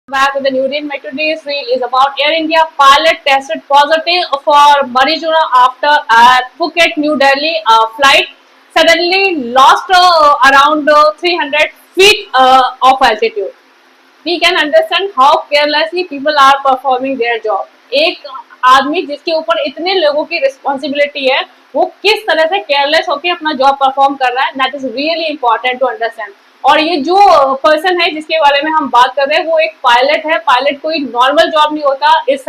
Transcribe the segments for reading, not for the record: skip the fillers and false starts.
Back with the new reel. My today's reel is about Air India pilot tested positive for marijuana after a Phuket New Delhi flight suddenly lost around 300 feet of altitude. We can understand how carelessly people are performing their job. एक आदमी जिसके ऊपर इतने लोगों की responsibility है, वो किस तरह से केयरलेस होकर अपना जॉब परफॉर्म कर रहा है, that is really important to understand. और ये जो पर्सन है जिसके बारे में हम बात कर रहे हैं, वो एक पायलट है। पायलट कोई नॉर्मल जॉब नहीं होता, इस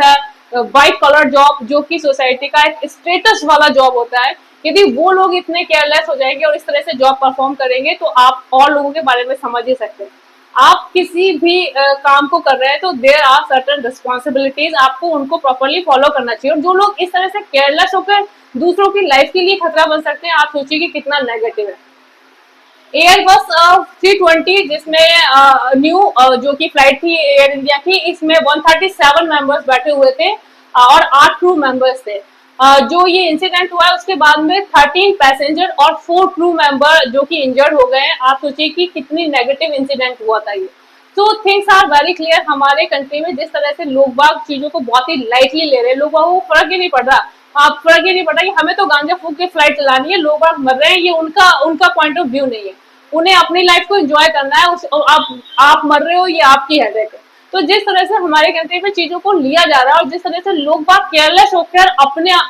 व्हाइट कलर जॉब जो कि सोसाइटी का एक स्टेटस वाला जॉब होता है। यदि वो लोग इतने केयरलेस हो जाएंगे और इस तरह से जॉब परफॉर्म करेंगे तो आप और लोगों के बारे में समझ ही सकते हैं। आप किसी भी काम को कर रहे हैं तो देयर आर सर्टेन रिस्पॉन्सिबिलिटीज, आपको उनको प्रॉपरली फॉलो करना चाहिए। और जो लोग इस तरह से केयरलेस होकर दूसरों की लाइफ के लिए खतरा बन सकते हैं, आप सोचिए कि कितना नेगेटिव है। एयरबस 320 जिसमें न्यू जो कि फ्लाइट थी एयर इंडिया की, इसमें 137 मेंबर्स बैठे हुए थे और 8 क्रू मेंबर्स थे। जो ये इंसिडेंट हुआ है उसके बाद में 13 पैसेंजर और 4 क्रू मेंबर जो कि इंजर्ड हो गए हैं। आप सोचिए कि कितनी नेगेटिव इंसिडेंट हुआ था ये। तो थिंग्स आर वेरी क्लियर। हमारे कंट्री में जिस तरह से लोग बाग चीजों को बहुत ही लाइटली ले रहे हैं, लोगों को फर्क ही नहीं पड़ रहा। आप फर्क ही नहीं पड़ रहा कि हमें तो गांजा फूक के फ्लाइट चलानी है, लोग बाग मर रहे हैं, ये उनका पॉइंट ऑफ व्यू नहीं है। उन्हें अपनी लाइफ को एंजॉय करना है। आप मर रहे हो, ये आपकी हेडेक है। तो जिस तरह से हमारे कंट्री में चीजों को लिया जा रहा है और जिस तरह से लोग बात केयरलेस होकर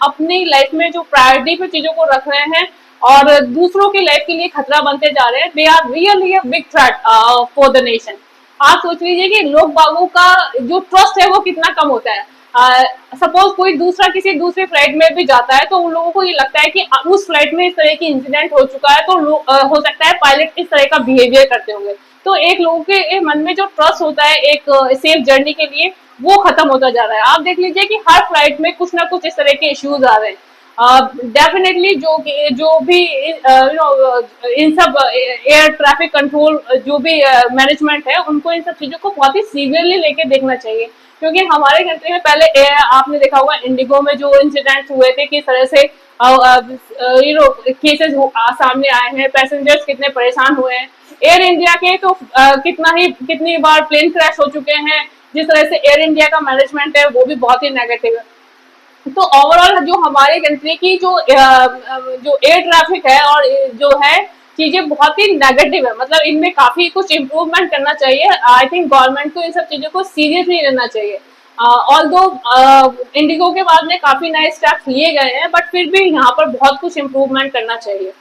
अपनी लाइफ में जो प्रायोरिटी पे चीजों को रख रहे हैं और दूसरों की लाइफ के लिए खतरा बनते जा रहे हैं, they are really a big threat for the nation. आप सोच लीजिए कि लोग बागों का जो ट्रस्ट है वो कितना कम होता है। सपोज कोई दूसरा किसी दूसरी फ्लाइट में भी जाता है तो उन लोगों को ये लगता है कि उस फ्लाइट में इस तरह की इंसिडेंट हो चुका है, तो हो सकता है पायलट इस तरह का बिहेवियर करते होंगे। तो एक लोगों के मन में जो ट्रस्ट होता है एक सेफ जर्नी के लिए, वो खत्म होता जा रहा है। आप देख लीजिए कि हर फ्लाइट में कुछ ना कुछ इस तरह के इश्यूज आ रहे हैं। डेफिनेटली जो भी इन सब एयर ट्रैफिक कंट्रोल जो भी मैनेजमेंट है, उनको इन सब चीजों को बहुत ही सीवियरली लेके देखना चाहिए। क्योंकि हमारे कंट्री में पहले आपने देखा होगा इंडिगो में जो इंसिडेंट हुए थे, किस तरह से केसेस सामने आए हैं, पैसेंजर्स कितने परेशान हुए हैं। एयर इंडिया के तो कितनी बार प्लेन क्रैश हो चुके हैं। जिस तरह से एयर इंडिया का मैनेजमेंट है वो भी बहुत ही नेगेटिव है। तो ओवरऑल जो हमारे कंट्री की जो एयर ट्रैफिक है और जो है चीजें बहुत ही नेगेटिव है। मतलब इनमें काफी कुछ इम्प्रूवमेंट करना चाहिए। आई थिंक गवर्नमेंट को इन सब चीजों को सीरियसली लेना चाहिए। ऑल्दो इंडिगो के बाद में काफी नए स्टेप्स लिए गए हैं, बट फिर भी यहाँ पर बहुत कुछ इम्प्रूवमेंट करना चाहिए।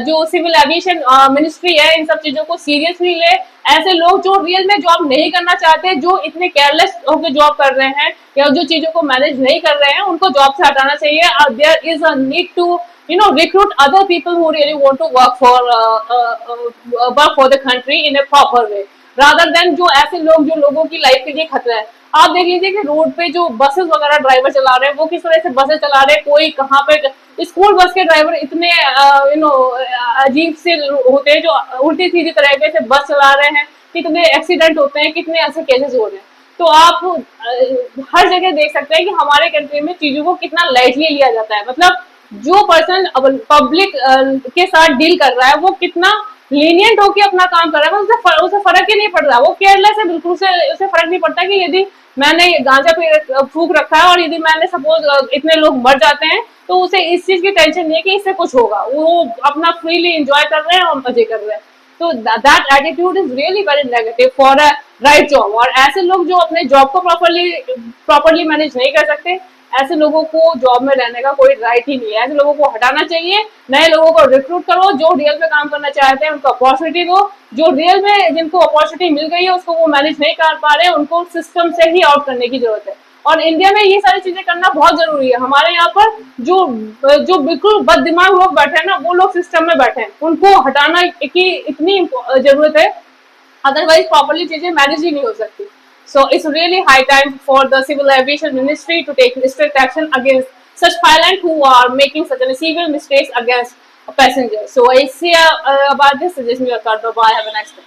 जो सिविल एविएशन मिनिस्ट्री है इन सब चीजों को सीरियसली ले। ऐसे लोग जो रियल में जॉब नहीं करना चाहते, जो इतने केयरलेस होकर जॉब कर रहे हैं या जो चीजों को मैनेज नहीं कर रहे हैं, उनको जॉब से हटाना चाहिए। There is a need to recruit other people who really want to work for the country in a proper way, rather than जो ऐसे लोग जो लोगों की लाइफ के लिए खतरा है। आप देख लीजिए कि रोड पे जो बसेस वगैरह ड्राइवर चला रहे हैं, वो किस तरह से बसेस चला रहे हैं। कोई कहाँ पे स्कूल बस के ड्राइवर इतने अजीब से होते हैं, जो उल्टी सीधी तरीके से बस चला रहे हैं। कितने एक्सीडेंट होते हैं, कितने ऐसे केसेस हो रहे हैं। तो आप हर जगह देख सकते हैं कि हमारे कंट्री में चीजों को कितना लाइटली लिया जाता है। मतलब जो पर्सन पब्लिक के साथ डील कर रहा है वो कितना लीनियंट होके अपना काम कर रहा है, उसे फर्क ही नहीं पड़ रहा। वो केयरलेस है बिल्कुल, उसे फर्क नहीं पड़ता कि यदि मैंने गांजा पे फूक रखा है और यदि मैंने सपोज इतने लोग मर जाते हैं तो उसे इस चीज की टेंशन नहीं है कि इससे कुछ होगा। वो अपना फ्रीली एंजॉय कर रहे हैं और मजे कर रहे हैं। तो that attitude is really very negative for a right job. और ऐसे लोग जो अपने जॉब को प्रॉपरली मैनेज नहीं कर सकते, ऐसे लोगों को जॉब में रहने का कोई राइट ही नहीं है। ऐसे लोगों को हटाना चाहिए। नए लोगों को रिक्रूट करो, जो रियल में काम करना चाहते हैं उनको अपॉर्चुनिटी दो। जो रियल में जिनको अपॉर्चुनिटी मिल गई है उसको वो मैनेज नहीं कर पा रहे हैं, उनको सिस्टम से ही आउट करने की जरूरत है। और इंडिया में ये सारी चीजें करना बहुत जरूरी है। हमारे यहाँ पर जो बिल्कुल बददिमाग लोग बैठे हैं ना, वो लोग सिस्टम में बैठे हैं, उनको हटाना की इतनी जरूरत है, अदरवाइज प्रॉपरली चीजें मैनेज ही नहीं हो सकती। So it's really high time for the Civil Aviation Ministry to take strict action against such pilots who are making such severe mistakes against passengers. So I see about this. Suggest me your card. Bye. Have a nice day.